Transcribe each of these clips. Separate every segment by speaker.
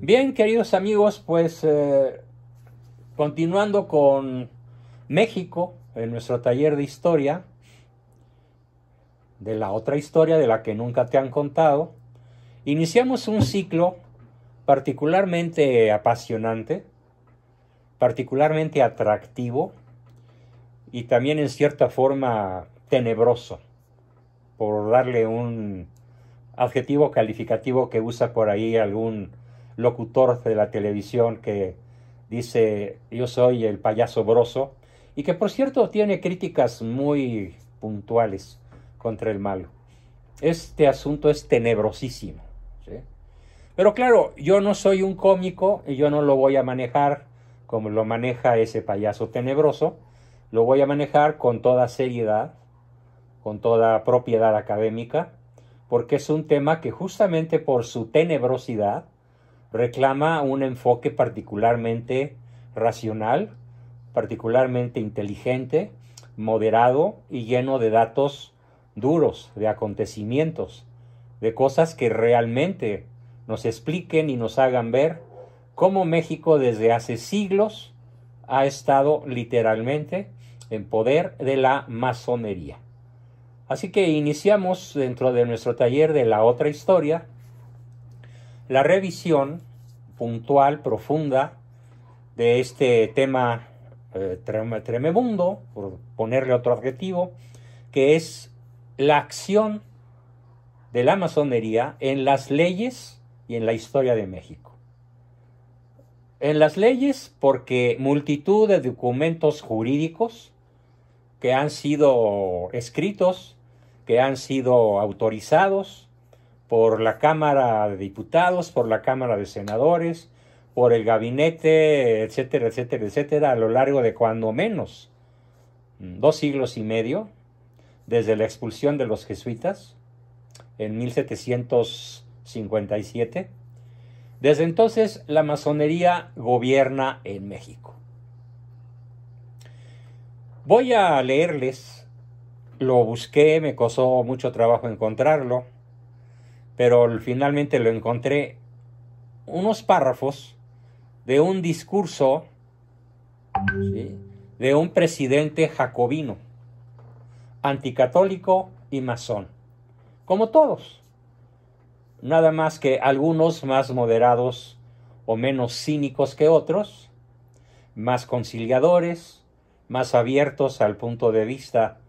Speaker 1: Bien, queridos amigos, pues continuando con México, en nuestro taller de historia, de la otra historia de la que nunca te han contado, iniciamos un ciclo particularmente apasionante, particularmente atractivo y también en cierta forma tenebroso, por darle un adjetivo calificativo que usa por ahí algún locutor de la televisión que dice yo soy el payaso broso, y que por cierto tiene críticas muy puntuales contra el malo. Este asunto es tenebrosísimo, ¿sí? Pero claro, yo no soy un cómico y yo no lo voy a manejar como lo maneja ese payaso tenebroso. Lo voy a manejar con toda seriedad, con toda propiedad académica, porque es un tema que justamente por su tenebrosidad reclama un enfoque particularmente racional, particularmente inteligente, moderado y lleno de datos duros, de acontecimientos, de cosas que realmente nos expliquen y nos hagan ver cómo México desde hace siglos ha estado literalmente en poder de la masonería. Así que iniciamos dentro de nuestro taller de la otra historia la revisión puntual, profunda, de este tema tremebundo, por ponerle otro adjetivo, que es la acción de la masonería en las leyes y en la historia de México. En las leyes, porque multitud de documentos jurídicos que han sido escritos, que han sido autorizados por la Cámara de Diputados, por la Cámara de Senadores, por el gabinete, etcétera, etcétera, etcétera, a lo largo de cuando menos 2 siglos y medio, desde la expulsión de los jesuitas en 1757. Desde entonces la masonería gobierna en México. Voy a leerles, lo busqué, me costó mucho trabajo encontrarlo, pero finalmente lo encontré, unos párrafos de un discurso, ¿sí?, de un presidente jacobino, anticatólico y masón, como todos, nada más que algunos más moderados o menos cínicos que otros, más conciliadores, más abiertos al punto de vista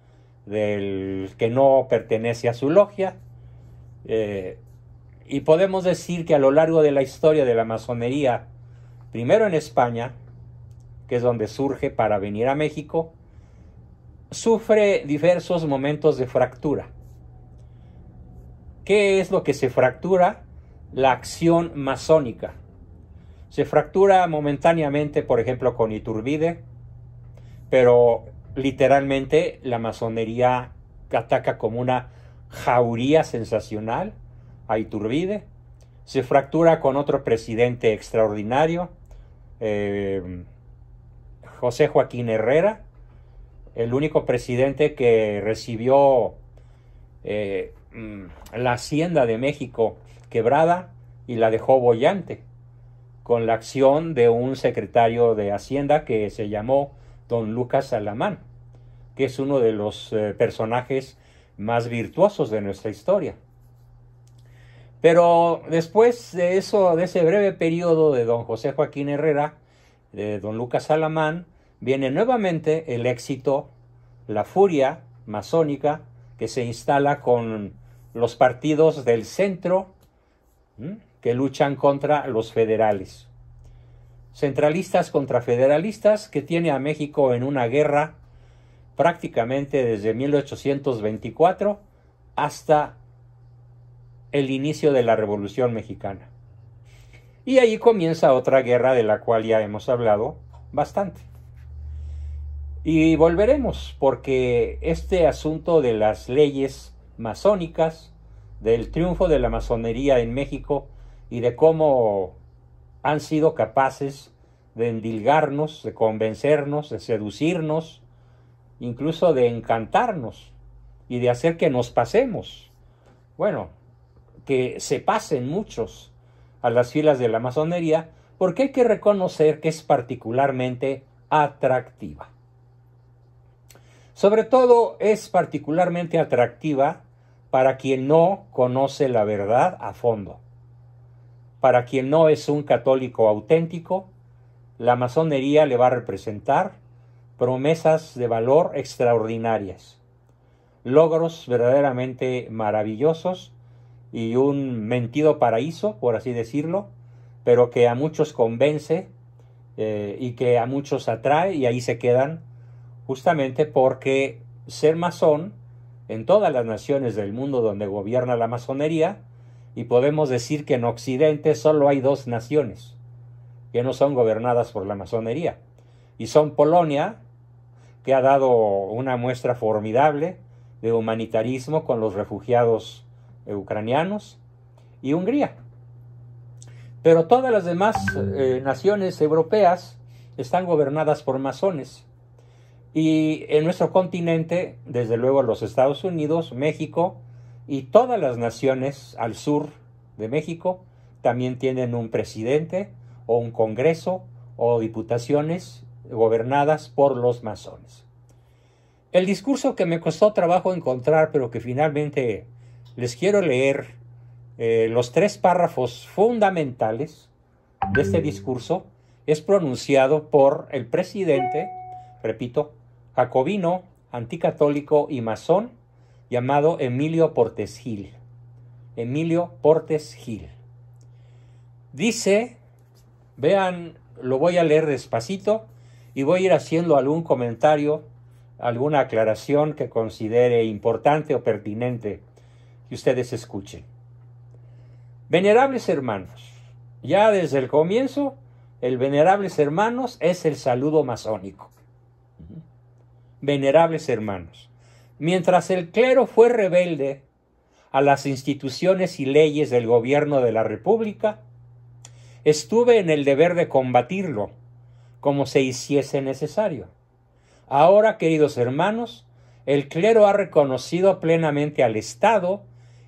Speaker 1: del que no pertenece a su logia. Y podemos decir que a lo largo de la historia de la masonería, primero en España, que es donde surge para venir a México, sufre diversos momentos de fractura. ¿Qué es lo que se fractura? La acción masónica. Se fractura momentáneamente, por ejemplo, con Iturbide, pero literalmente la masonería ataca como una jauría sensacional a Iturbide. Se fractura con otro presidente extraordinario, José Joaquín Herrera, el único presidente que recibió la hacienda de México quebrada y la dejó boyante, con la acción de un secretario de Hacienda que se llamó don Lucas Alamán, que es uno de los personajes más virtuosos de nuestra historia. Pero después de eso, de ese breve periodo de don José Joaquín Herrera, de don Lucas Alamán, viene nuevamente el éxito, la furia masónica que se instala con los partidos del centro, que luchan contra los federales. Centralistas contra federalistas, que tiene a México en una guerra prácticamente desde 1824 hasta el inicio de la Revolución Mexicana. Y ahí comienza otra guerra de la cual ya hemos hablado bastante. Y volveremos, porque este asunto de las leyes masónicas, del triunfo de la masonería en México y de cómo han sido capaces de endilgarnos, de convencernos, de seducirnos, incluso de encantarnos y de hacer que nos pasemos. Bueno, que se pasen muchos a las filas de la masonería porque hay que reconocer que es particularmente atractiva. Sobre todo es particularmente atractiva para quien no conoce la verdad a fondo. Para quien no es un católico auténtico, la masonería le va a representar promesas de valor extraordinarias, logros verdaderamente maravillosos y un mentido paraíso, por así decirlo, pero que a muchos convence y que a muchos atrae y ahí se quedan, justamente porque ser masón en todas las naciones del mundo donde gobierna la masonería, y podemos decir que en Occidente solo hay 2 naciones que no son gobernadas por la masonería, y son Polonia, que ha dado una muestra formidable de humanitarismo con los refugiados ucranianos, y Hungría. Pero todas las demás naciones europeas están gobernadas por masones. Y en nuestro continente, desde luego los Estados Unidos, México y todas las naciones al sur de México también tienen un presidente o un congreso o diputaciones gobernadas por los masones. El discurso que me costó trabajo encontrar, pero que finalmente les quiero leer los 3 párrafos fundamentales de este discurso, es pronunciado por el presidente, repito, jacobino, anticatólico y masón, llamado Emilio Portes Gil. Emilio Portes Gil. Dice, vean, lo voy a leer despacito y voy a ir haciendo algún comentario, alguna aclaración que considere importante o pertinente que ustedes escuchen. Venerables hermanos, ya desde el comienzo, el venerables hermanos es el saludo masónico. Venerables hermanos, mientras el clero fue rebelde a las instituciones y leyes del gobierno de la República, estuve en el deber de combatirlo, como se hiciese necesario. Ahora, queridos hermanos, el clero ha reconocido plenamente al Estado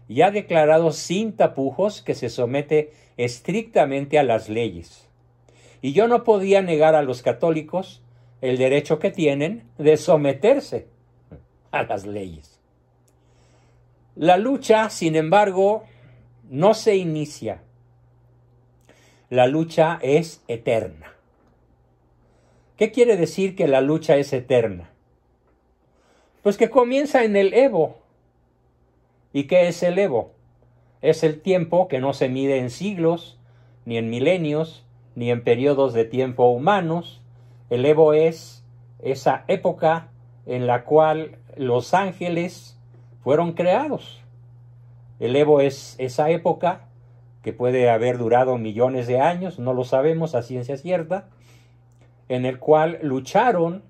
Speaker 1: y ha declarado sin tapujos que se somete estrictamente a las leyes. Y yo no podía negar a los católicos el derecho que tienen de someterse a las leyes. La lucha, sin embargo, no se inicia. La lucha es eterna. ¿Qué quiere decir que la lucha es eterna? Pues que comienza en el Evo. ¿Y qué es el Evo? Es el tiempo que no se mide en siglos, ni en milenios, ni en periodos de tiempo humanos. El Evo es esa época en la cual los ángeles fueron creados. El Evo es esa época que puede haber durado millones de años, no lo sabemos a ciencia cierta, en el cual lucharon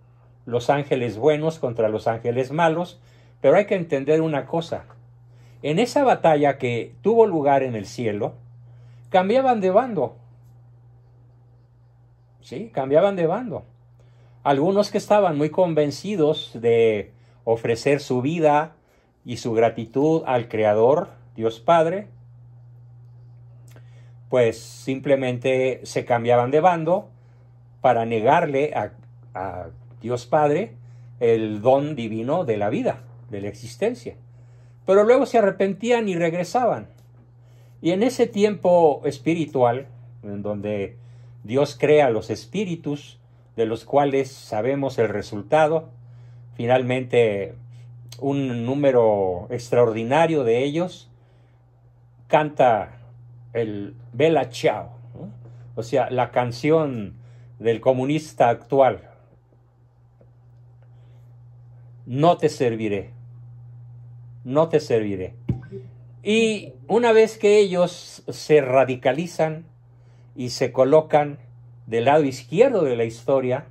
Speaker 1: los ángeles buenos contra los ángeles malos, pero hay que entender una cosa. En esa batalla que tuvo lugar en el cielo, cambiaban de bando. Sí, cambiaban de bando. Algunos que estaban muy convencidos de ofrecer su vida y su gratitud al Creador, Dios Padre, pues simplemente se cambiaban de bando para negarle a Dios Padre el don divino de la vida, de la existencia. Pero luego se arrepentían y regresaban. Y en ese tiempo espiritual, en donde Dios crea los espíritus, de los cuales sabemos el resultado, finalmente un número extraordinario de ellos canta el Bella Ciao, ¿no? O sea, la canción del comunista actual. No te serviré, no te serviré. Y una vez que ellos se radicalizan y se colocan del lado izquierdo de la historia,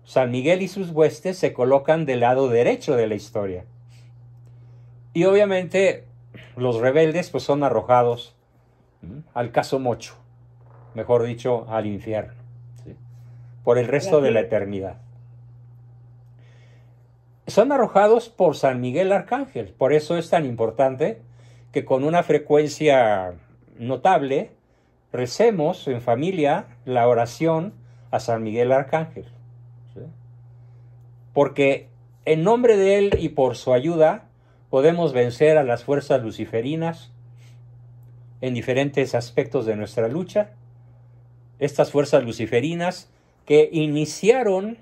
Speaker 1: San Miguel y sus huestes se colocan del lado derecho de la historia. Y obviamente los rebeldes pues son arrojados al caso mocho, mejor dicho, al infierno, ¿sí? Por el resto de la eternidad. Son arrojados por San Miguel Arcángel. Por eso es tan importante que con una frecuencia notable recemos en familia la oración a San Miguel Arcángel, ¿sí? Porque en nombre de él y por su ayuda podemos vencer a las fuerzas luciferinas en diferentes aspectos de nuestra lucha. Estas fuerzas luciferinas que iniciaron,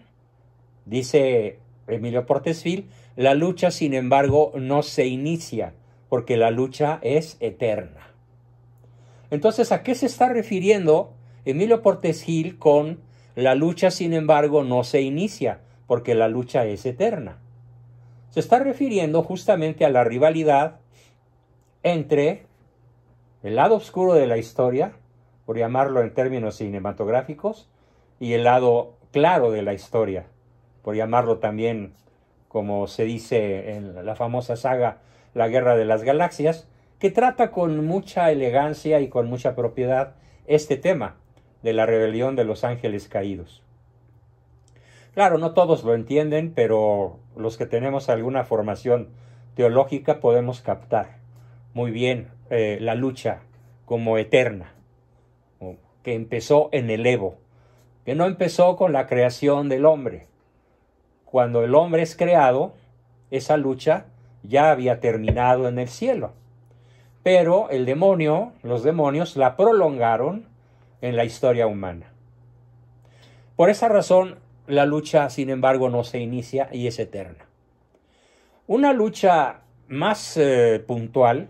Speaker 1: dice Emilio Portes Gil, la lucha, sin embargo, no se inicia, porque la lucha es eterna. Entonces, ¿a qué se está refiriendo Emilio Portes Gil con la lucha, sin embargo, no se inicia, porque la lucha es eterna? Se está refiriendo justamente a la rivalidad entre el lado oscuro de la historia, por llamarlo en términos cinematográficos, y el lado claro de la historia, por llamarlo también, como se dice en la famosa saga La Guerra de las Galaxias, que trata con mucha elegancia y con mucha propiedad este tema de la rebelión de los ángeles caídos. Claro, no todos lo entienden, pero los que tenemos alguna formación teológica podemos captar muy bien la lucha como eterna, que empezó en el Evo, que no empezó con la creación del hombre. Cuando el hombre es creado, esa lucha ya había terminado en el cielo. Pero el demonio, los demonios, la prolongaron en la historia humana. Por esa razón, la lucha, sin embargo, no se inicia y es eterna. Una lucha más puntual,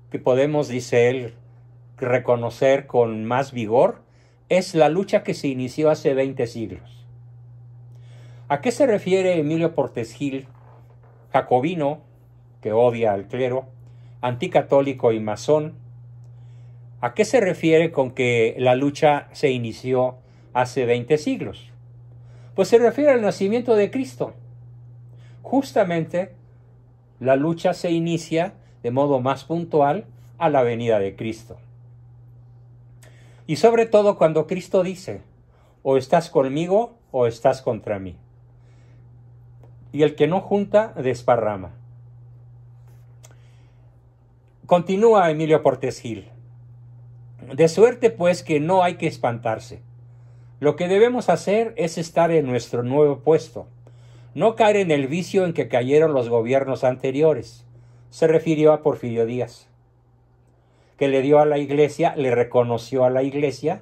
Speaker 1: que podemos, dice él, reconocer con más vigor, es la lucha que se inició hace 20 siglos. ¿A qué se refiere Emilio Portes Gil, jacobino, que odia al clero, anticatólico y masón? ¿A qué se refiere con que la lucha se inició hace 20 siglos? Pues se refiere al nacimiento de Cristo. Justamente la lucha se inicia de modo más puntual a la venida de Cristo. Y sobre todo cuando Cristo dice, o estás conmigo o estás contra mí. Y el que no junta, desparrama. Continúa Emilio Portes Gil. De suerte pues que no hay que espantarse. Lo que debemos hacer es estar en nuestro nuevo puesto, no caer en el vicio en que cayeron los gobiernos anteriores. Se refirió a Porfirio Díaz, que le dio a la Iglesia, le reconoció a la Iglesia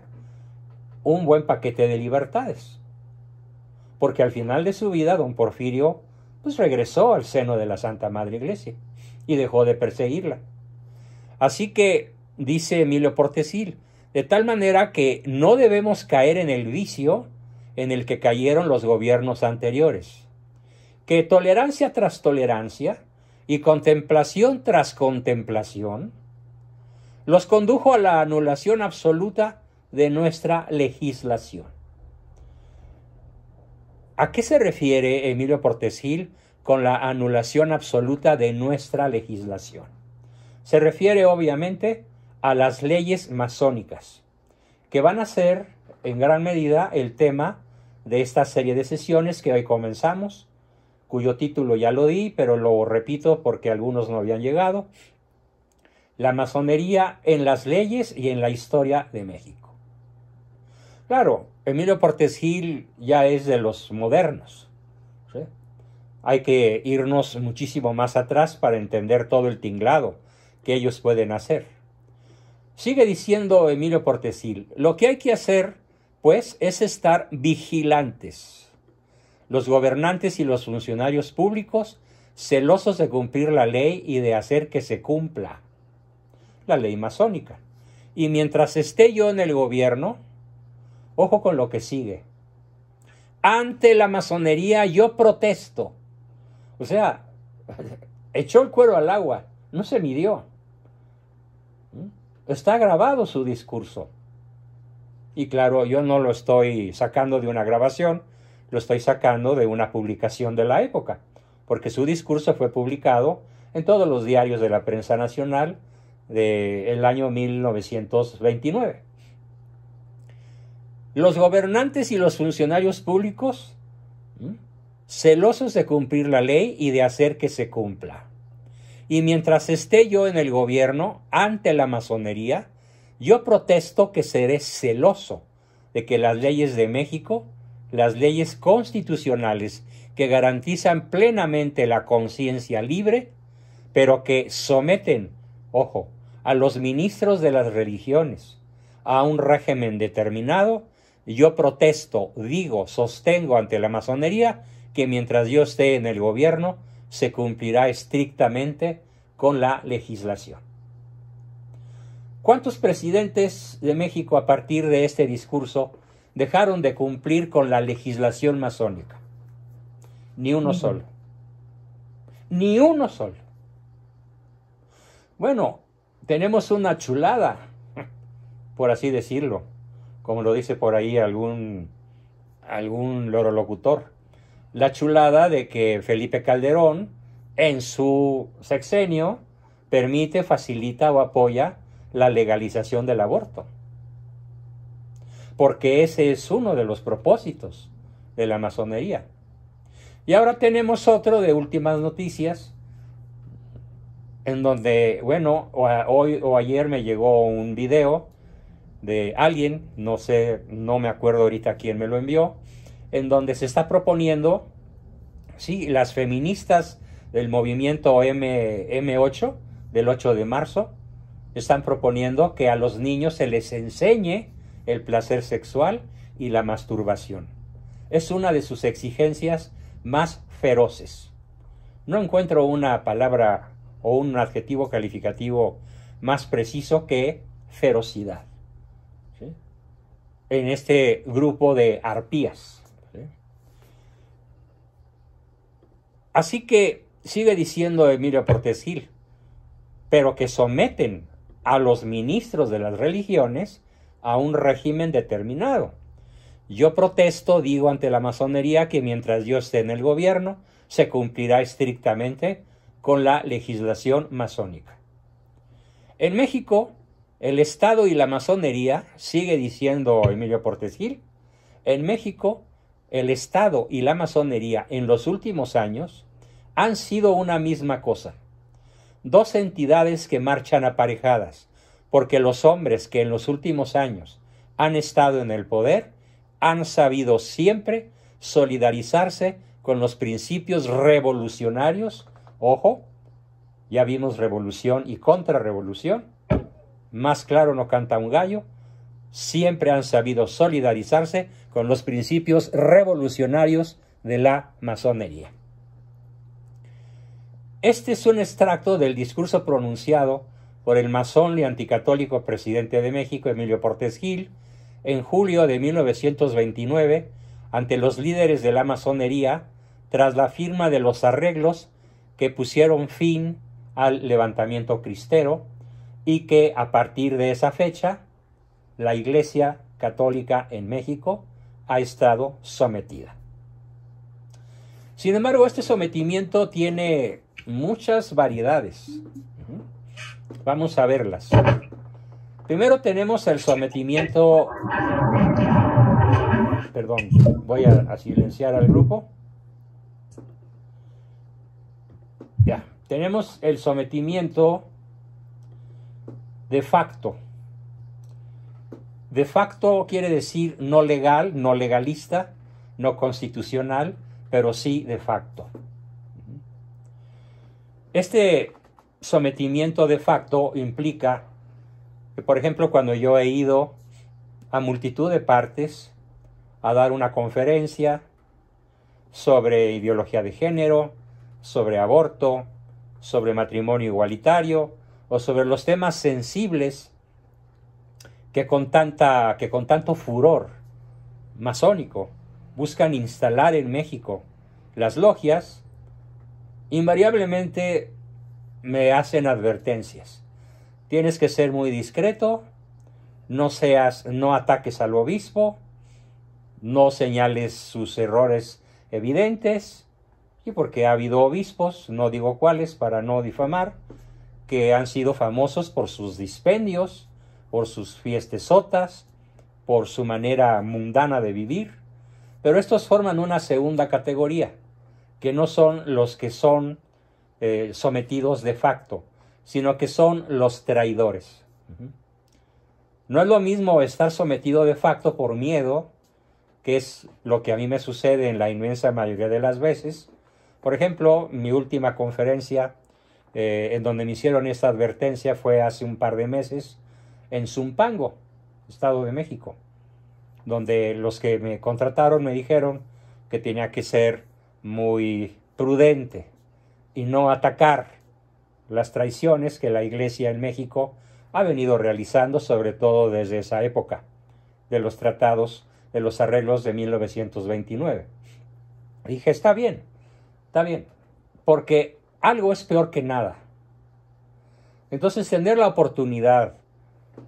Speaker 1: un buen paquete de libertades. Porque al final de su vida, don Porfirio, pues regresó al seno de la Santa Madre Iglesia y dejó de perseguirla. Así que, dice Emilio Portes Gil, de tal manera que no debemos caer en el vicio en el que cayeron los gobiernos anteriores, que tolerancia tras tolerancia y contemplación tras contemplación los condujo a la anulación absoluta de nuestra legislación. ¿A qué se refiere Emilio Portes Gil con la anulación absoluta de nuestra legislación? Se refiere obviamente a las leyes masónicas, que van a ser en gran medida el tema de esta serie de sesiones que hoy comenzamos, cuyo título ya lo di, pero lo repito porque algunos no habían llegado: la masonería en las leyes y en la historia de México. Claro, Emilio Portes Gil ya es de los modernos, ¿sí? Hay que irnos muchísimo más atrás para entender todo el tinglado que ellos pueden hacer. Sigue diciendo Emilio Portes Gil, lo que hay que hacer, pues, es estar vigilantes. Los gobernantes y los funcionarios públicos, celosos de cumplir la ley y de hacer que se cumpla la ley masónica. Y mientras esté yo en el gobierno, ojo con lo que sigue, ante la masonería yo protesto. O sea, echó el cuero al agua, no se midió. Está grabado su discurso. Y claro, yo no lo estoy sacando de una grabación, lo estoy sacando de una publicación de la época, porque su discurso fue publicado en todos los diarios de la prensa nacional del año 1929. Los gobernantes y los funcionarios públicos, celosos de cumplir la ley y de hacer que se cumpla. Y mientras esté yo en el gobierno, ante la masonería, Yo protesto que seré celoso de que las leyes de México, las leyes constitucionales que garantizan plenamente la conciencia libre, pero que someten, ojo, a los ministros de las religiones a un régimen determinado, yo protesto, digo, sostengo ante la masonería que mientras yo esté en el gobierno se cumplirá estrictamente con la legislación. ¿Cuántos presidentes de México a partir de este discurso dejaron de cumplir con la legislación masónica? Ni uno solo. Ni uno solo. Bueno, tenemos una chulada, por así decirlo, como lo dice por ahí algún lorolocutor. La chulada de que Felipe Calderón, en su sexenio, permite, facilita o apoya la legalización del aborto. Porque ese es uno de los propósitos de la masonería. Y ahora tenemos otro de últimas noticias, en donde, bueno, hoy o ayer me llegó un video de alguien, no sé, no me acuerdo ahorita quién me lo envió, en donde se está proponiendo, sí, las feministas del movimiento M8, del 8 de marzo, están proponiendo que a los niños se les enseñe el placer sexual y la masturbación. Es una de sus exigencias más feroces. No encuentro una palabra o un adjetivo calificativo más preciso que ferocidad, ¿sí?, en este grupo de arpías, ¿sí? Así que sigue diciendo Emilio Portes Gil, pero que someten a los ministros de las religiones a un régimen determinado. Yo protesto, digo ante la masonería, que mientras yo esté en el gobierno se cumplirá estrictamente con la legislación masónica. En México, el Estado y la masonería, sigue diciendo Emilio Portes Gil, en México, el Estado y la masonería en los últimos años han sido una misma cosa. Dos entidades que marchan aparejadas, porque los hombres que en los últimos años han estado en el poder han sabido siempre solidarizarse con los principios revolucionarios. Ojo, ya vimos revolución y contrarrevolución. Más claro no canta un gallo. Siempre han sabido solidarizarse con los principios revolucionarios de la masonería. Este es un extracto del discurso pronunciado por el masón y anticatólico presidente de México, Emilio Portes Gil, en julio de 1929, ante los líderes de la masonería, tras la firma de los arreglos que pusieron fin al levantamiento cristero y que a partir de esa fecha la Iglesia Católica en México ha estado sometida. Sin embargo, este sometimiento tiene muchas variedades. Vamos a verlas. Primero tenemos el sometimiento... Perdón, voy a silenciar al grupo. Ya, tenemos el sometimiento de facto. De facto quiere decir no legal, no legalista, no constitucional, pero sí de facto. Este sometimiento de facto implica que, por ejemplo, cuando yo he ido a multitud de partes a dar una conferencia sobre ideología de género, sobre aborto, sobre matrimonio igualitario o sobre los temas sensibles que con tanto furor masónico buscan instalar en México las logias, invariablemente me hacen advertencias. Tienes que ser muy discreto, no ataques al obispo, no señales sus errores evidentes, y porque ha habido obispos, no digo cuáles para no difamar, que han sido famosos por sus dispendios, por sus fiestesotas, por su manera mundana de vivir, pero estos forman una segunda categoría, que no son los que son sometidos de facto, sino que son los traidores. No es lo mismo estar sometido de facto por miedo, que es lo que a mí me sucede en la inmensa mayoría de las veces. Por ejemplo, mi última conferencia en donde me hicieron esta advertencia fue hace un par de meses en Zumpango, Estado de México, donde los que me contrataron me dijeron que tenía que ser muy prudente y no atacar las traiciones que la Iglesia en México ha venido realizando, sobre todo desde esa época de los tratados, de los arreglos de 1929. Dije, está bien, porque algo es peor que nada. Entonces, tener la oportunidad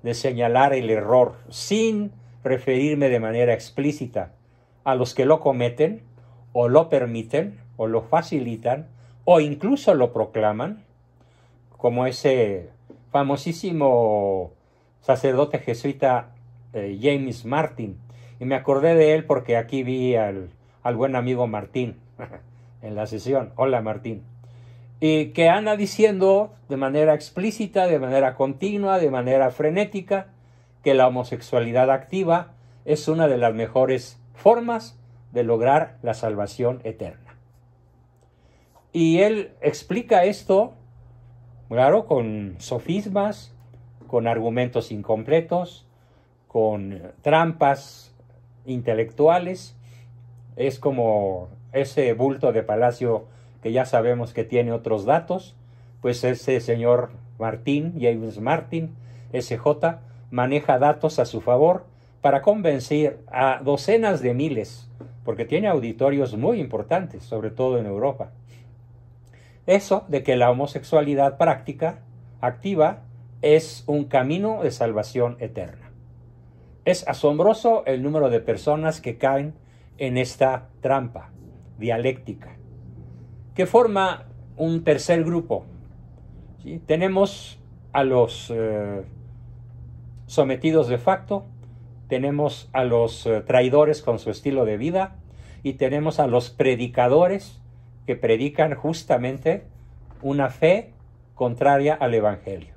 Speaker 1: de señalar el error sin referirme de manera explícita a los que lo cometen, o lo permiten, o lo facilitan, o incluso lo proclaman, como ese famosísimo sacerdote jesuita James Martin. Y me acordé de él porque aquí vi al buen amigo Martín en la sesión. Hola, Martín. Y que anda diciendo de manera explícita, de manera continua, de manera frenética, que la homosexualidad activa es una de las mejores formas de lograr la salvación eterna. Y él explica esto, claro, con sofismas, con argumentos incompletos, con trampas intelectuales. Es como ese bulto de palacio que ya sabemos que tiene otros datos, pues ese señor Martín, James Martin, SJ, maneja datos a su favor para convencer a docenas de miles, porque tiene auditorios muy importantes, sobre todo en Europa. Eso de que la homosexualidad práctica, activa, es un camino de salvación eterna. Es asombroso el número de personas que caen en esta trampa dialéctica, que forma un tercer grupo. ¿Sí? Tenemos a los sometidos de facto, tenemos a los traidores con su estilo de vida, y tenemos a los predicadores que predican justamente una fe contraria al Evangelio.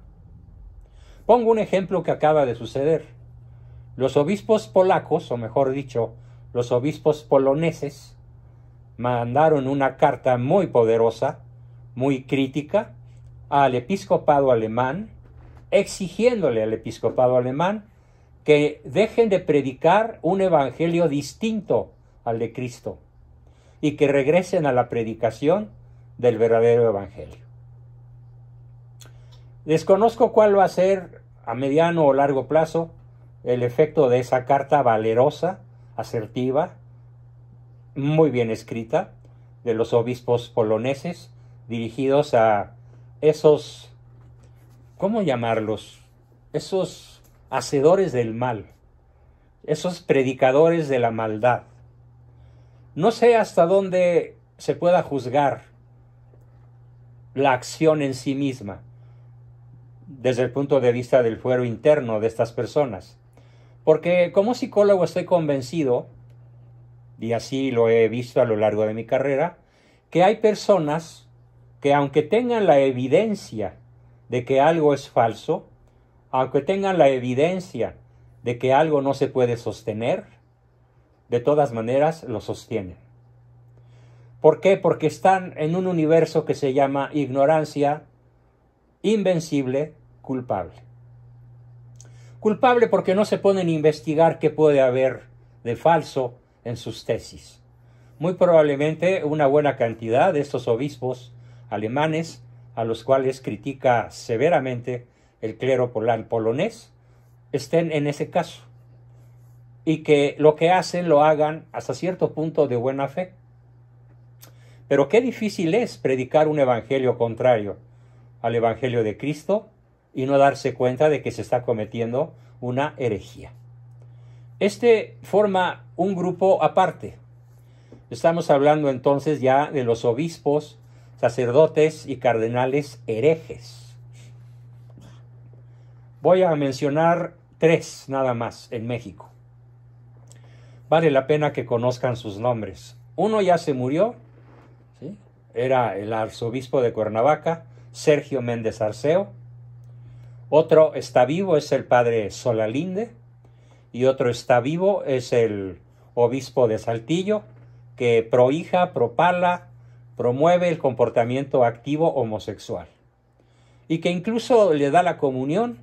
Speaker 1: Pongo un ejemplo que acaba de suceder. Los obispos polacos, o mejor dicho, los obispos poloneses, mandaron una carta muy poderosa, muy crítica, al episcopado alemán, exigiéndole al episcopado alemán que dejen de predicar un evangelio distinto al de Cristo y que regresen a la predicación del verdadero evangelio. Desconozco cuál va a ser a mediano o largo plazo el efecto de esa carta valerosa, asertiva, muy bien escrita, de los obispos poloneses, dirigidos a esos, ¿cómo llamarlos? Esos hacedores del mal, esos predicadores de la maldad. No sé hasta dónde se pueda juzgar la acción en sí misma, desde el punto de vista del fuero interno de estas personas. Porque como psicólogo estoy convencido, y así lo he visto a lo largo de mi carrera, que hay personas que aunque tengan la evidencia de que algo es falso, aunque tengan la evidencia de que algo no se puede sostener, de todas maneras lo sostienen. ¿Por qué? Porque están en un universo que se llama ignorancia invencible, culpable. Culpable porque no se ponen a investigar qué puede haber de falso en sus tesis. Muy probablemente una buena cantidad de estos obispos alemanes, a los cuales critica severamente el clero polonés, estén en ese caso, y que lo que hacen lo hagan hasta cierto punto de buena fe. Pero qué difícil es predicar un evangelio contrario al evangelio de Cristo y no darse cuenta de que se está cometiendo una herejía. Este forma un grupo aparte. Estamos hablando entonces ya de los obispos, sacerdotes y cardenales herejes. Voy a mencionar 3 nada más en México. Vale la pena que conozcan sus nombres. Uno ya se murió, ¿sí? Era el arzobispo de Cuernavaca, Sergio Méndez Arceo. Otro está vivo, es el padre Solalinde, y otro está vivo, es el obispo de Saltillo, que prohija, propala, promueve el comportamiento activo homosexual, y que incluso le da la comunión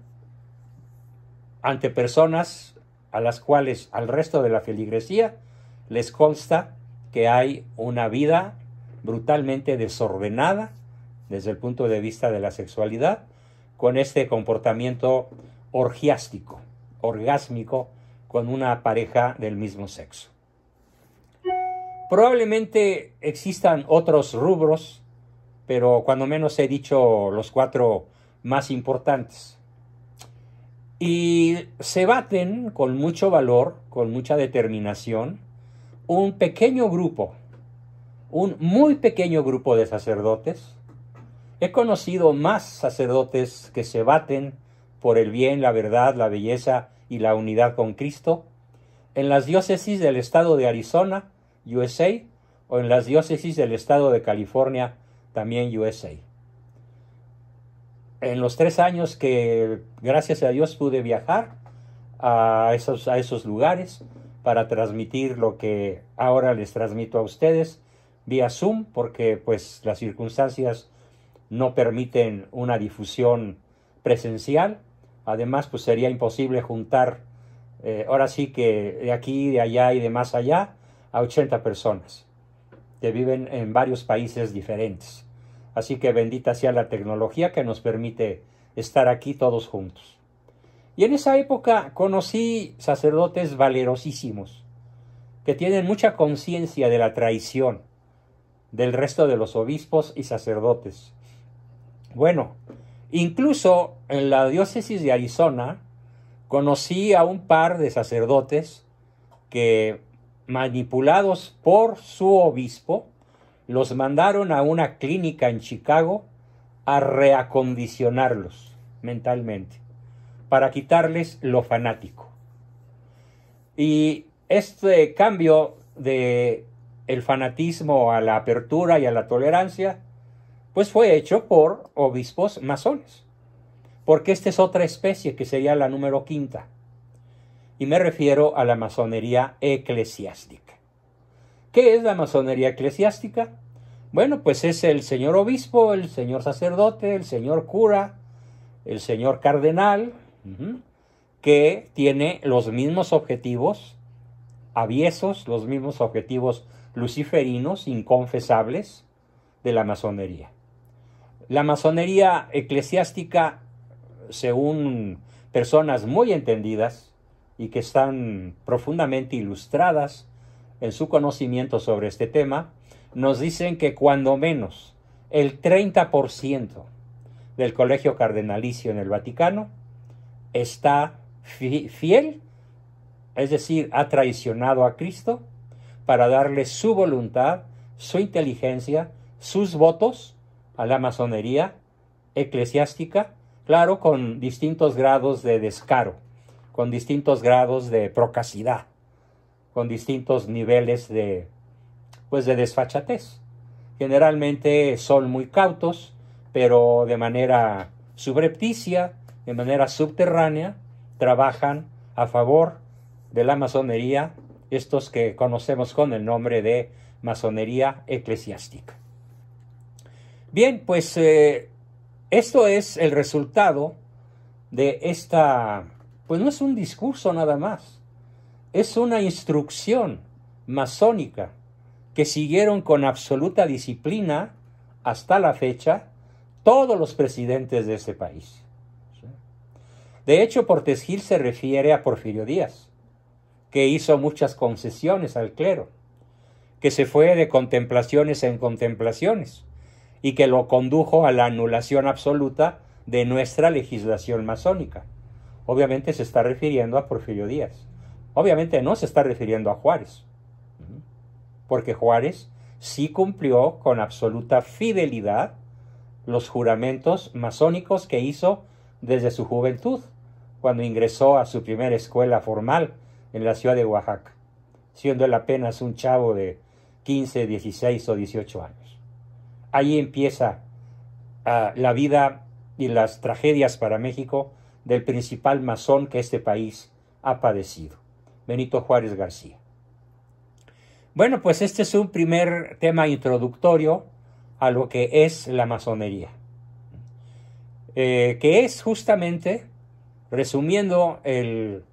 Speaker 1: ante personas a las cuales al resto de la feligresía les consta que hay una vida brutalmente desordenada desde el punto de vista de la sexualidad, con este comportamiento orgiástico, orgásmico, con una pareja del mismo sexo. Probablemente existan otros rubros, pero cuando menos he dicho los 4 más importantes. Y se baten con mucho valor, con mucha determinación, un pequeño grupo, un muy pequeño grupo de sacerdotes. He conocido más sacerdotes que se baten por el bien, la verdad, la belleza y la unidad con Cristo en las diócesis del estado de Arizona, USA, o en las diócesis del estado de California, también USA. En los 3 años que, gracias a Dios, pude viajar a esos lugares para transmitir lo que ahora les transmito a ustedes vía Zoom, porque pues las circunstancias no permiten una difusión presencial. Además, pues sería imposible juntar, ahora sí que de aquí, de allá y de más allá, a 80 personas que viven en varios países diferentes. Así que bendita sea la tecnología que nos permite estar aquí todos juntos. Y en esa época conocí sacerdotes valerosísimos, que tienen mucha conciencia de la traición del resto de los obispos y sacerdotes. Bueno, incluso en la diócesis de Arizona conocí a un par de sacerdotes que, manipulados por su obispo, los mandaron a una clínica en Chicago a reacondicionarlos mentalmente, para quitarles lo fanático. Y este cambio de el fanatismo a la apertura y a la tolerancia, pues fue hecho por obispos masones, porque esta es otra especie que sería la número 5, y me refiero a la masonería eclesiástica. ¿Qué es la masonería eclesiástica? Bueno, pues es el señor obispo, el señor sacerdote, el señor cura, el señor cardenal, que tiene los mismos objetivos aviesos, los mismos objetivos luciferinos, inconfesables, de la masonería. La masonería eclesiástica, según personas muy entendidas y que están profundamente ilustradas en su conocimiento sobre este tema, nos dicen que cuando menos el 30% del colegio cardenalicio en el Vaticano está fiel, es decir, ha traicionado a Cristo para darle su voluntad, su inteligencia, sus votos a la masonería eclesiástica, claro, con distintos grados de descaro, con distintos grados de procacidad, con distintos niveles de desfachatez. Generalmente son muy cautos, pero de manera subrepticia, de manera subterránea, trabajan a favor de la masonería, estos que conocemos con el nombre de masonería eclesiástica. Bien, pues esto es el resultado de esta, pues no es un discurso nada más, es una instrucción masónica que siguieron con absoluta disciplina hasta la fecha todos los presidentes de este país. De hecho, Portes Gil se refiere a Porfirio Díaz, que hizo muchas concesiones al clero, que se fue de contemplaciones en contemplaciones y que lo condujo a la anulación absoluta de nuestra legislación masónica. Obviamente se está refiriendo a Porfirio Díaz. Obviamente no se está refiriendo a Juárez, porque Juárez sí cumplió con absoluta fidelidad los juramentos masónicos que hizo desde su juventud, cuando ingresó a su primera escuela formal en la ciudad de Oaxaca, siendo él apenas un chavo de 15, 16 o 18 años. Ahí empieza la vida y las tragedias para México del principal masón que este país ha padecido, Benito Juárez García. Bueno, pues este es un primer tema introductorio a lo que es la masonería, que es justamente, resumiendo el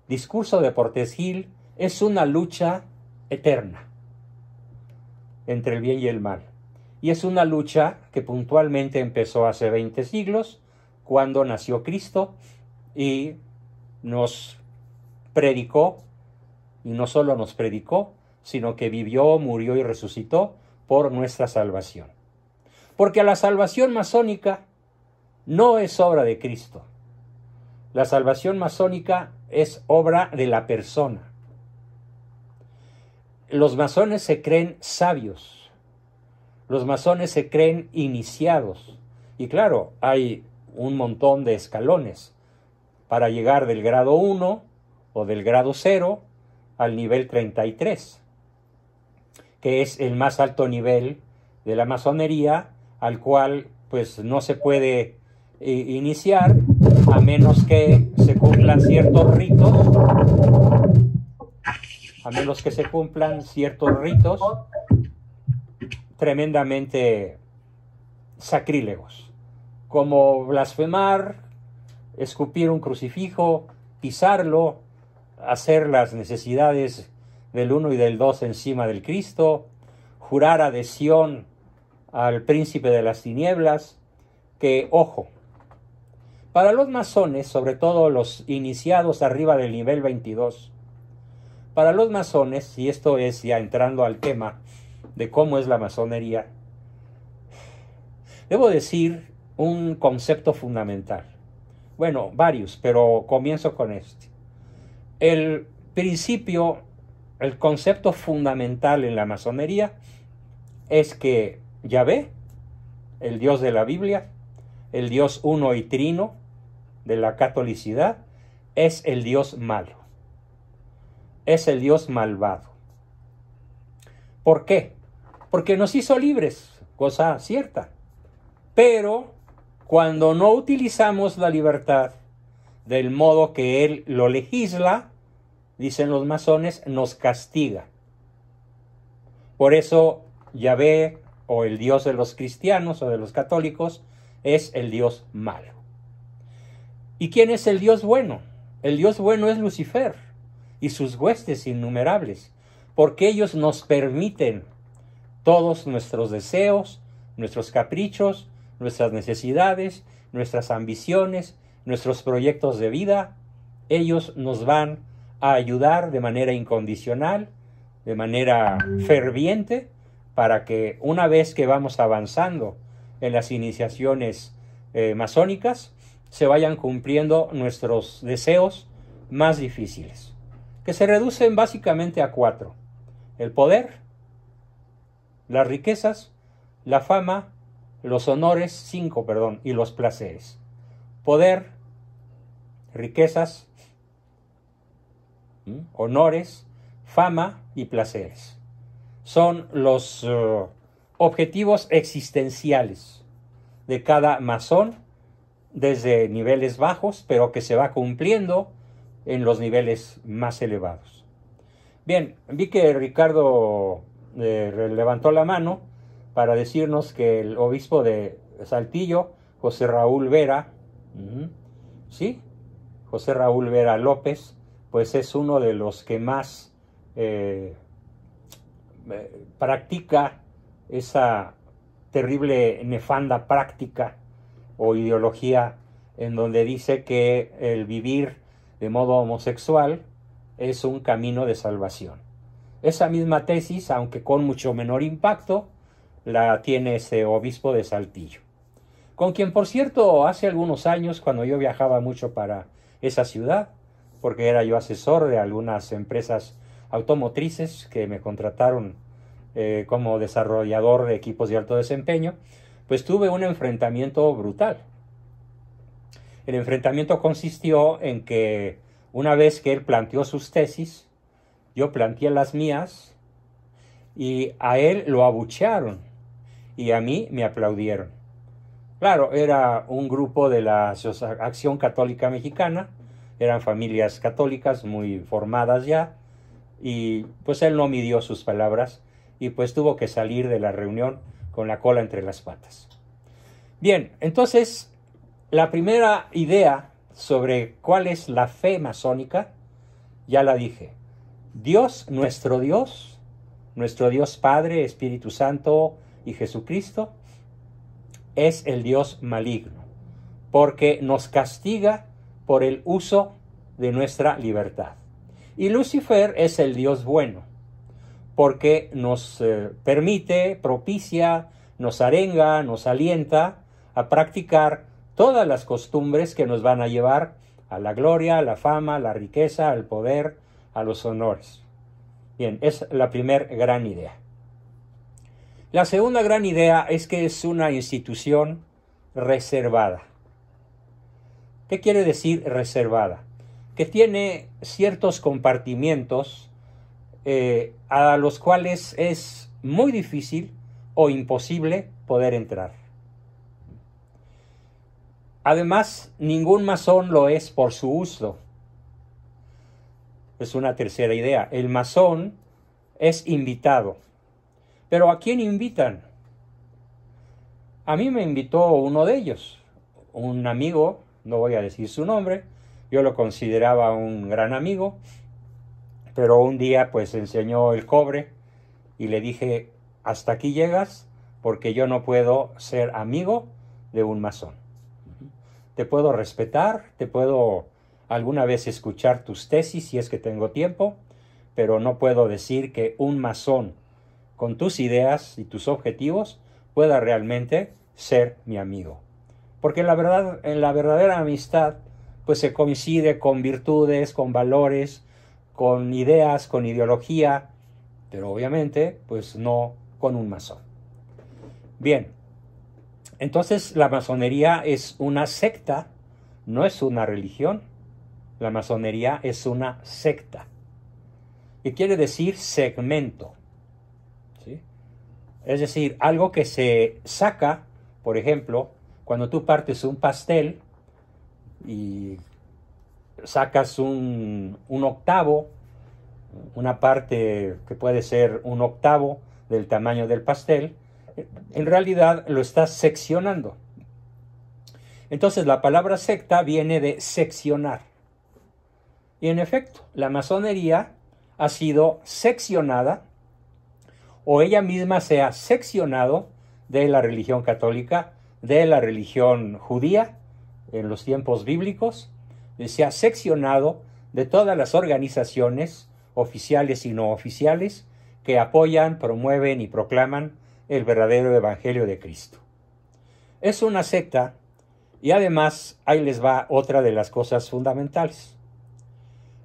Speaker 1: discurso de Portes Gil, es una lucha eterna entre el bien y el mal. Y es una lucha que puntualmente empezó hace 20 siglos, cuando nació Cristo y nos predicó, y no solo nos predicó, sino que vivió, murió y resucitó por nuestra salvación. Porque la salvación masónica no es obra de Cristo. La salvación masónica es obra de la persona. Los masones se creen sabios. Los masones se creen iniciados. Y claro, hay un montón de escalones para llegar del grado 1 o del grado 0 al nivel 33, que es el más alto nivel de la masonería, al cual pues no se puede iniciar a menos que se cumplan ciertos ritos, tremendamente sacrílegos, como blasfemar, escupir un crucifijo, pisarlo, hacer las necesidades del 1 y del 2 encima del Cristo, jurar adhesión al príncipe de las tinieblas, que, ojo, para los masones, sobre todo los iniciados arriba del nivel 22, para los masones, y esto es ya entrando al tema de cómo es la masonería, debo decir un concepto fundamental. Bueno, varios, pero comienzo con este. El principio, el concepto fundamental en la masonería es que Yahvé, el Dios de la Biblia, el Dios uno y trino de la catolicidad, es el Dios malo. Es el Dios malvado. ¿Por qué? Porque nos hizo libres, cosa cierta. Pero cuando no utilizamos la libertad del modo que Él lo legisla, dicen los masones, nos castiga. Por eso Yahvé, o el Dios de los cristianos o de los católicos, es el Dios malo. ¿Y quién es el Dios bueno? El Dios bueno es Lucifer y sus huestes innumerables, porque ellos nos permiten todos nuestros deseos, nuestros caprichos, nuestras necesidades, nuestras ambiciones, nuestros proyectos de vida. Ellos nos van a ayudar de manera incondicional, de manera ferviente, para que una vez que vamos avanzando en las iniciaciones masónicas, se vayan cumpliendo nuestros deseos más difíciles, que se reducen básicamente a 4: el poder, las riquezas, la fama, los honores, 5, perdón, y los placeres. Poder, riquezas, honores, fama y placeres. Son los objetivos existenciales de cada masón, desde niveles bajos, pero que se va cumpliendo en los niveles más elevados. Bien, vi que Ricardo levantó la mano para decirnos que el obispo de Saltillo, José Raúl Vera, ¿sí? José Raúl Vera López, pues es uno de los que más practica esa terrible, nefanda práctica o ideología en donde dice que el vivir de modo homosexual es un camino de salvación. Esa misma tesis, aunque con mucho menor impacto, la tiene ese obispo de Saltillo, con quien, por cierto, hace algunos años, cuando yo viajaba mucho para esa ciudad, porque era yo asesor de algunas empresas automotrices que me contrataron como desarrollador de equipos de alto desempeño, pues tuve un enfrentamiento brutal. El enfrentamiento consistió en que una vez que él planteó sus tesis, yo planteé las mías y a él lo abuchearon y a mí me aplaudieron. Claro, era un grupo de la Acción Católica Mexicana, eran familias católicas muy formadas ya, y pues él no midió sus palabras y pues tuvo que salir de la reunión con la cola entre las patas. Bien, entonces la primera idea sobre cuál es la fe masónica, ya la dije. Dios nuestro Dios Padre, Espíritu Santo y Jesucristo, es el Dios maligno, porque nos castiga por el uso de nuestra libertad. Y Lucifer es el Dios bueno, porque nos permite, propicia, nos arenga, nos alienta a practicar todas las costumbres que nos van a llevar a la gloria, a la fama, a la riqueza, al poder, a los honores. Bien, es la primera gran idea. La segunda gran idea es que es una institución reservada. ¿Qué quiere decir reservada? Que tiene ciertos compartimientos a los cuales es muy difícil o imposible poder entrar. Además, ningún masón lo es por su uso. Es una tercera idea. El masón es invitado. ¿Pero a quién invitan? A mí me invitó uno de ellos, un amigo, no voy a decir su nombre, yo lo consideraba un gran amigo, pero un día pues enseñó el cobre y le dije, hasta aquí llegas porque yo no puedo ser amigo de un masón. Te puedo respetar, te puedo alguna vez escuchar tus tesis si es que tengo tiempo, pero no puedo decir que un masón con tus ideas y tus objetivos pueda realmente ser mi amigo. Porque la verdad, en la verdadera amistad, pues se coincide con virtudes, con valores, con ideas, con ideología, pero obviamente, pues no con un masón. Bien, entonces la masonería es una secta, no es una religión. La masonería es una secta. Y quiere decir segmento. ¿Sí? Es decir, algo que se saca, por ejemplo, cuando tú partes un pastel y sacas un octavo, una parte que puede ser un octavo del tamaño del pastel, en realidad lo estás seccionando. Entonces la palabra secta viene de seccionar. Y en efecto, la masonería ha sido seccionada, o ella misma se ha seccionado de la religión católica, de la religión judía en los tiempos bíblicos, se ha seccionado de todas las organizaciones oficiales y no oficiales que apoyan, promueven y proclaman el verdadero evangelio de Cristo. Es una secta y además ahí les va otra de las cosas fundamentales.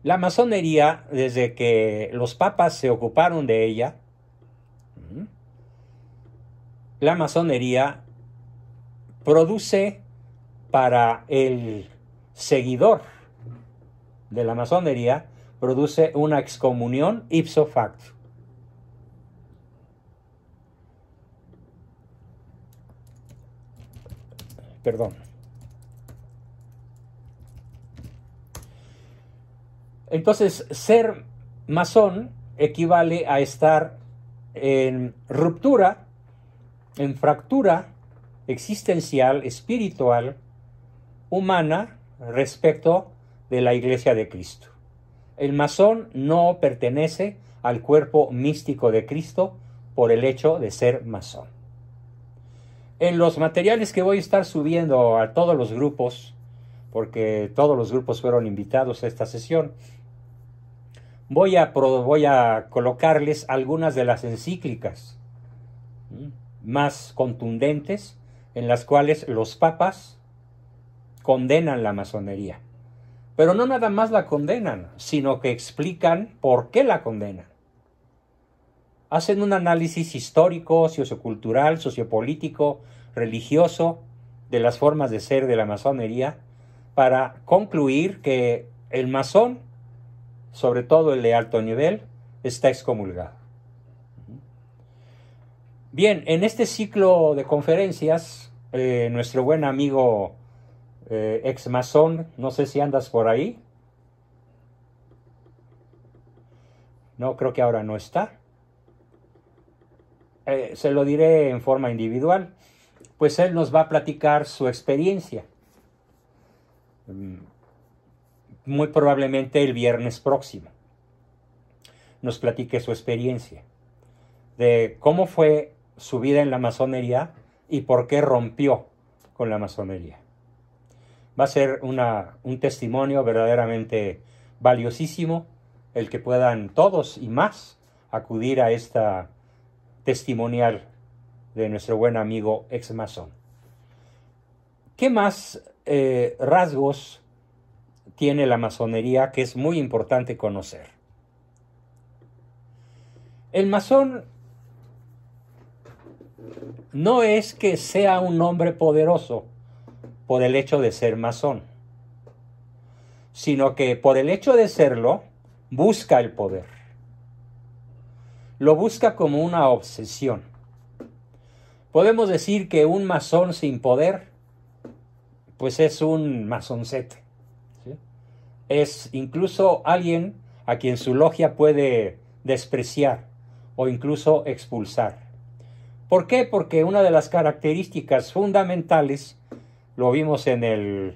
Speaker 1: La masonería, desde que los papas se ocuparon de ella, la masonería produce para el seguidor de la masonería, produce una excomunión ipso facto. Perdón. Entonces, ser masón equivale a estar en ruptura, en fractura existencial, espiritual, humana, respecto de la Iglesia de Cristo. El masón no pertenece al cuerpo místico de Cristo por el hecho de ser masón. En los materiales que voy a estar subiendo a todos los grupos, porque todos los grupos fueron invitados a esta sesión, voy a colocarles algunas de las encíclicas más contundentes en las cuales los papas condenan la masonería. Pero no nada más la condenan, sino que explican por qué la condenan. Hacen un análisis histórico, sociocultural, sociopolítico, religioso de las formas de ser de la masonería para concluir que el masón, sobre todo el de alto nivel, está excomulgado. Bien, en este ciclo de conferencias nuestro buen amigo ex masón, no sé si andas por ahí. No, creo que ahora no está. Se lo diré en forma individual. Pues él nos va a platicar su experiencia. Muy probablemente el viernes próximo. Nos platique su experiencia de cómo fue su vida en la masonería y por qué rompió con la masonería. Va a ser un testimonio verdaderamente valiosísimo el que puedan todos y más acudir a esta testimonial de nuestro buen amigo ex masón. ¿Qué más rasgos tiene la masonería que es muy importante conocer? El masón no es que sea un hombre poderoso por el hecho de ser masón, sino que por el hecho de serlo, busca el poder. Lo busca como una obsesión. Podemos decir que un masón sin poder, pues es un masoncete, ¿sí? Es incluso alguien a quien su logia puede despreciar o incluso expulsar. ¿Por qué? Porque una de las características fundamentales, lo vimos en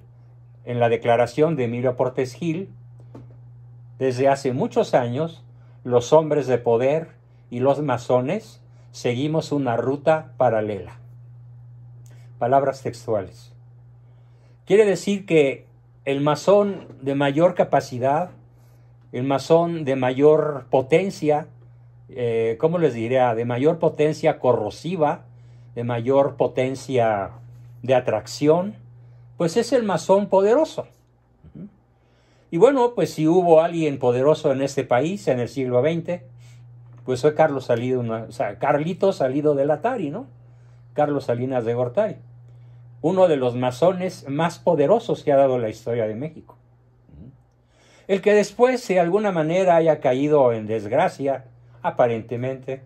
Speaker 1: la declaración de Emilio Portes Gil, desde hace muchos años, los hombres de poder y los masones seguimos una ruta paralela. Palabras textuales. Quiere decir que el masón de mayor capacidad, el masón de mayor potencia, ¿cómo les diría? De mayor potencia corrosiva, de mayor potencia de atracción, pues es el masón poderoso. Y bueno, pues si hubo alguien poderoso en este país en el siglo XX, pues fue Carlitos Salido de Latari, ¿no? Carlos Salinas de Gortari, uno de los masones más poderosos que ha dado la historia de México. El que después, de alguna manera, haya caído en desgracia, aparentemente,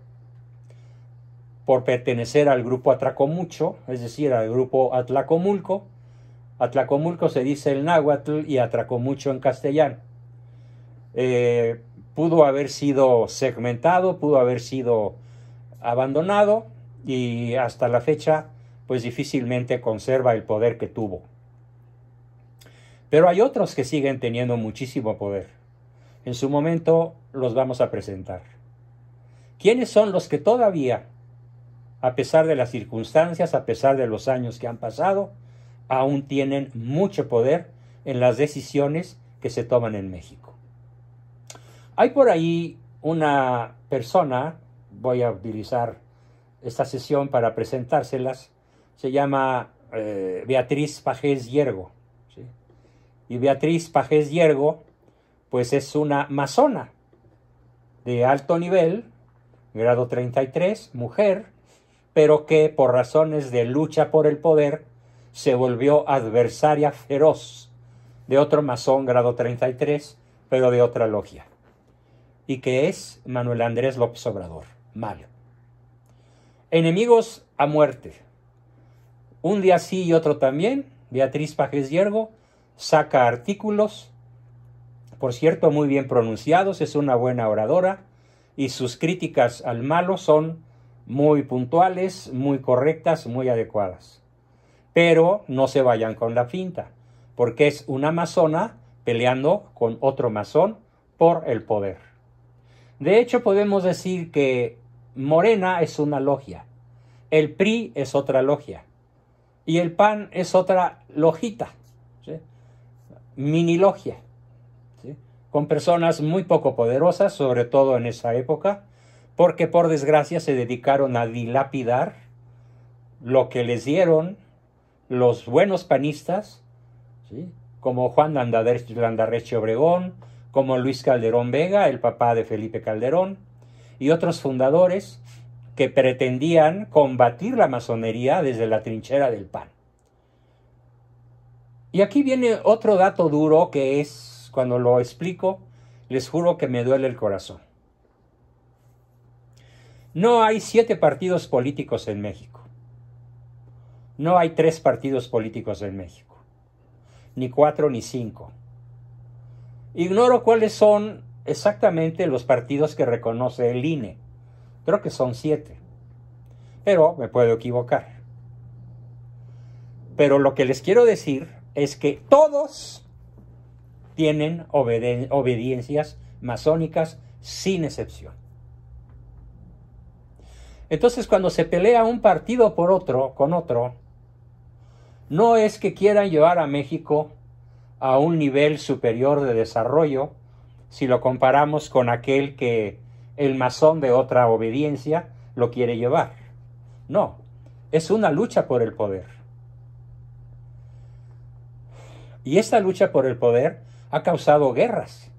Speaker 1: por pertenecer al grupo Atracomucho, es decir, al grupo Atlacomulco. Atlacomulco se dice el náhuatl y Atracomucho en castellano. Pudo haber sido segmentado, pudo haber sido abandonado y hasta la fecha pues difícilmente conserva el poder que tuvo. Pero hay otros que siguen teniendo muchísimo poder. En su momento los vamos a presentar. ¿Quiénes son los que todavía, a pesar de las circunstancias, a pesar de los años que han pasado, aún tienen mucho poder en las decisiones que se toman en México? Hay por ahí una persona, voy a utilizar esta sesión para presentárselas, se llama Beatriz Pajés Yergo, ¿sí? Y Beatriz Pajés Yergo, pues es una masona de alto nivel, grado 33, mujer, pero que por razones de lucha por el poder se volvió adversaria feroz de otro masón grado 33, pero de otra logia, y que es Manuel Andrés López Obrador, malo. Enemigos a muerte. Un día sí y otro también, Beatriz Pajés Yergo saca artículos, por cierto, muy bien pronunciados, es una buena oradora, y sus críticas al malo son muy puntuales, muy correctas, muy adecuadas. Pero no se vayan con la finta, porque es una masona peleando con otro masón por el poder. De hecho, podemos decir que Morena es una logia, el PRI es otra logia, y el PAN es otra lojita, ¿sí? Mini logia, ¿sí? Con personas muy poco poderosas, sobre todo en esa época, porque por desgracia se dedicaron a dilapidar lo que les dieron los buenos panistas, ¿sí? Como Juan Landarreche Obregón, como Luis Calderón Vega, el papá de Felipe Calderón, y otros fundadores que pretendían combatir la masonería desde la trinchera del PAN. Y aquí viene otro dato duro que es, cuando lo explico, les juro que me duele el corazón. No hay 7 partidos políticos en México. No hay 3 partidos políticos en México, ni 4 ni 5. Ignoro cuáles son exactamente los partidos que reconoce el INE. Creo que son 7, pero me puedo equivocar. Pero lo que les quiero decir es que todos tienen obediencias masónicas sin excepción. Entonces, cuando se pelea un partido por otro, con otro, no es que quieran llevar a México a un nivel superior de desarrollo si lo comparamos con aquel que el masón de otra obediencia lo quiere llevar. No, es una lucha por el poder. Y esta lucha por el poder ha causado guerras.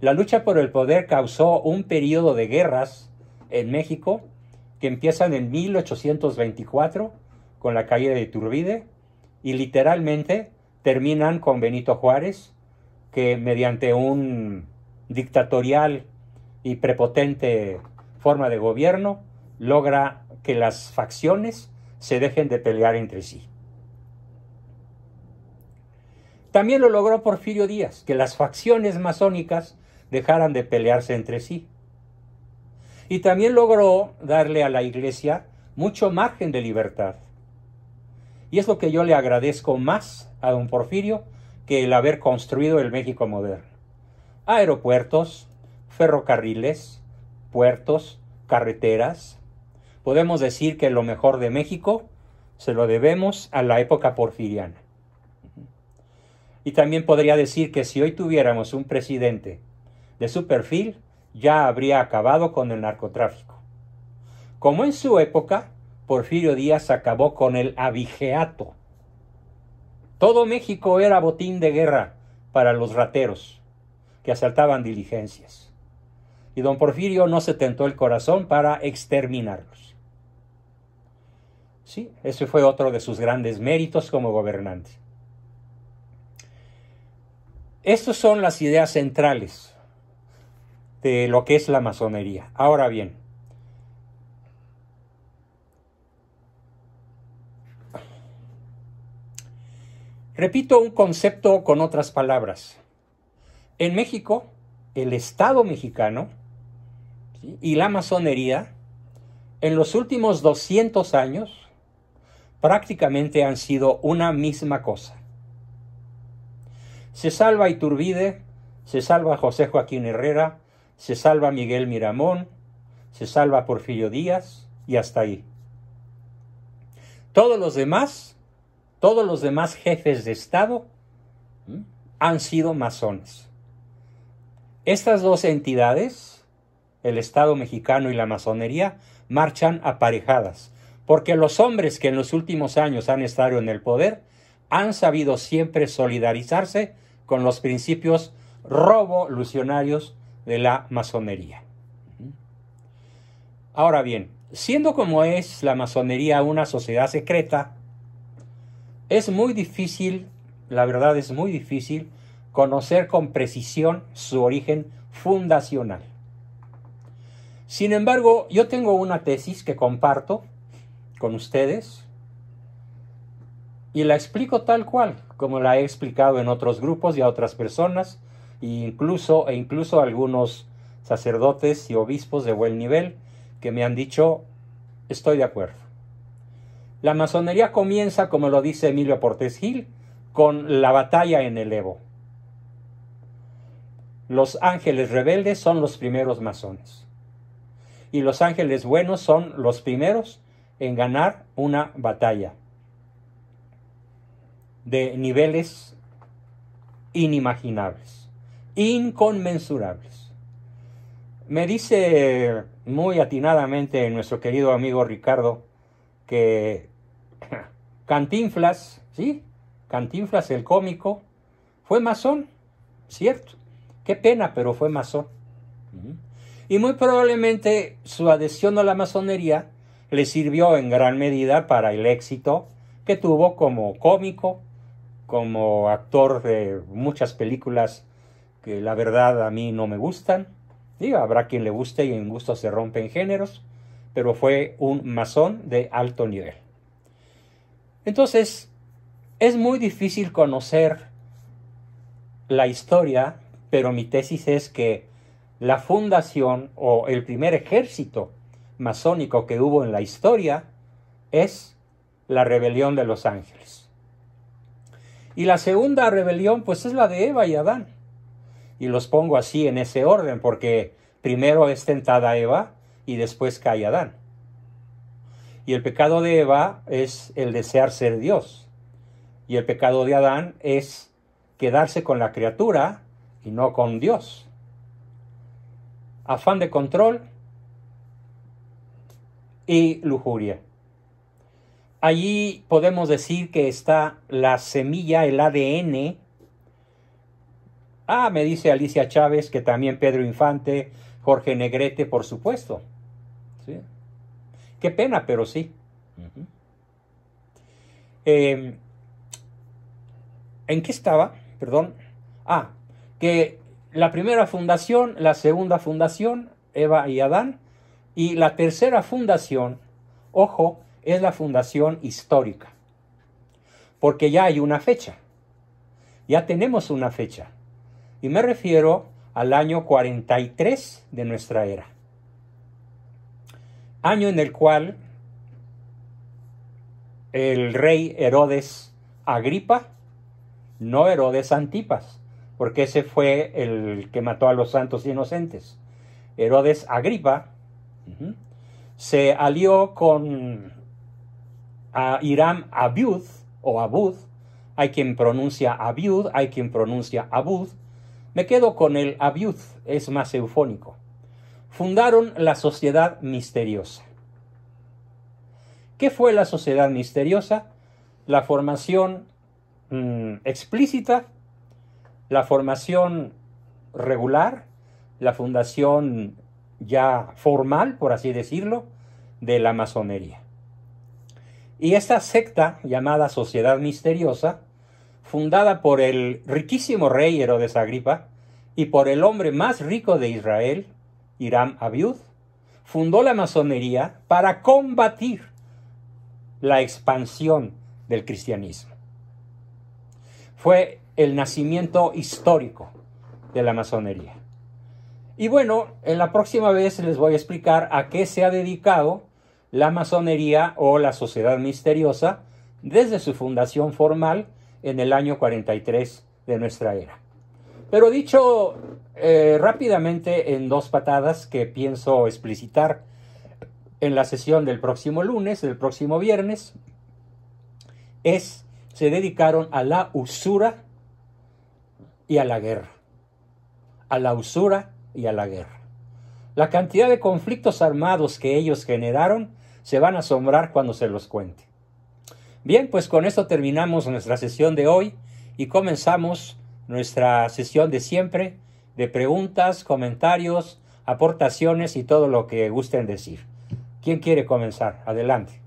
Speaker 1: La lucha por el poder causó un periodo de guerras en México que empiezan en 1824 con la caída de Iturbide y literalmente terminan con Benito Juárez, que mediante un dictatorial y prepotente forma de gobierno logra que las facciones se dejen de pelear entre sí. También lo logró Porfirio Díaz, que las facciones masónicas dejaran de pelearse entre sí. Y también logró darle a la Iglesia mucho margen de libertad. Y es lo que yo le agradezco más a don Porfirio que el haber construido el México moderno. Aeropuertos, ferrocarriles, puertos, carreteras. Podemos decir que lo mejor de México se lo debemos a la época porfiriana. Y también podría decir que si hoy tuviéramos un presidente de su perfil, ya habría acabado con el narcotráfico. Como en su época, Porfirio Díaz acabó con el abigeato. Todo México era botín de guerra para los rateros que asaltaban diligencias. Y don Porfirio no se tentó el corazón para exterminarlos. Sí, ese fue otro de sus grandes méritos como gobernante. Estas son las ideas centrales de lo que es la masonería. Ahora bien, repito un concepto con otras palabras. En México, el Estado mexicano, ¿sí?, y la masonería, en los últimos 200 años, prácticamente han sido una misma cosa. Se salva Iturbide, se salva José Joaquín Herrera, se salva Miguel Miramón, se salva Porfirio Díaz y hasta ahí. Todos los demás jefes de Estado han sido masones. Estas dos entidades, el Estado mexicano y la masonería, marchan aparejadas, porque los hombres que en los últimos años han estado en el poder han sabido siempre solidarizarse con los principios revolucionarios de la masonería. Ahora bien, siendo como es la masonería una sociedad secreta, es muy difícil, la verdad es muy difícil, conocer con precisión su origen fundacional. Sin embargo, yo tengo una tesis que comparto con ustedes y la explico tal cual, como la he explicado en otros grupos y a otras personas, e incluso algunos sacerdotes y obispos de buen nivel que me han dicho, estoy de acuerdo. La masonería comienza, como lo dice Emilio Portes Gil, con la batalla en el Evo. Los ángeles rebeldes son los primeros masones. Y los ángeles buenos son los primeros en ganar una batalla de niveles inimaginables, inconmensurables. Me dice muy atinadamente nuestro querido amigo Ricardo que Cantinflas, ¿sí? Cantinflas el cómico, fue masón, cierto. Qué pena, pero fue masón. Y muy probablemente su adhesión a la masonería le sirvió en gran medida para el éxito que tuvo como cómico, como actor de muchas películas que la verdad a mí no me gustan. Digo, habrá quien le guste y en gusto se rompen géneros, pero fue un masón de alto nivel. Entonces, es muy difícil conocer la historia, pero mi tesis es que la fundación o el primer ejército masónico que hubo en la historia es la rebelión de los ángeles. Y la segunda rebelión pues es la de Eva y Adán. Y los pongo así en ese orden porque primero es tentada Eva y después cae Adán. Y el pecado de Eva es el desear ser Dios. Y el pecado de Adán es quedarse con la criatura y no con Dios. Afán de control y lujuria. Allí podemos decir que está la semilla, el ADN. Me dice Alicia Chávez que también Pedro Infante, Jorge Negrete, por supuesto. ¿Sí? Qué pena, pero sí. ¿En qué estaba? Perdón. Que la primera fundación, la segunda fundación, Eva y Adán, y la tercera fundación, ojo, es la fundación histórica. Porque ya hay una fecha. Ya tenemos una fecha. Y me refiero al año 43 de nuestra era. Año en el cual el rey Herodes Agripa, no Herodes Antipas, porque ese fue el que mató a los santos inocentes. Herodes Agripa se alió con Hiram Abiud, o Abud. Hay quien pronuncia Abiud, hay quien pronuncia Abud. Me quedo con el Abiud, es más eufónico. Fundaron la Sociedad Misteriosa. ¿Qué fue la Sociedad Misteriosa? La formación explícita, la formación regular, la fundación ya formal, por así decirlo, de la masonería. Y esta secta llamada Sociedad Misteriosa, fundada por el riquísimo rey Herodes Agripa y por el hombre más rico de Israel, Hiram Abiud, fundó la masonería para combatir la expansión del cristianismo. Fue el nacimiento histórico de la masonería. Y bueno, en la próxima vez les voy a explicar a qué se ha dedicado la masonería o la Sociedad Misteriosa desde su fundación formal en el año 43 de nuestra era. Pero dicho rápidamente en dos patadas que pienso explicitar en la sesión del próximo lunes, del próximo viernes, se dedicaron a la usura y a la guerra. A la usura y a la guerra. La cantidad de conflictos armados que ellos generaron se van a asombrar cuando se los cuente. Bien, pues con esto terminamos nuestra sesión de hoy y comenzamos nuestra sesión de siempre de preguntas, comentarios, aportaciones y todo lo que gusten decir. ¿Quién quiere comenzar? Adelante.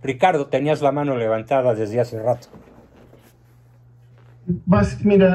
Speaker 1: Ricardo, tenías la mano levantada desde hace rato.
Speaker 2: Mira.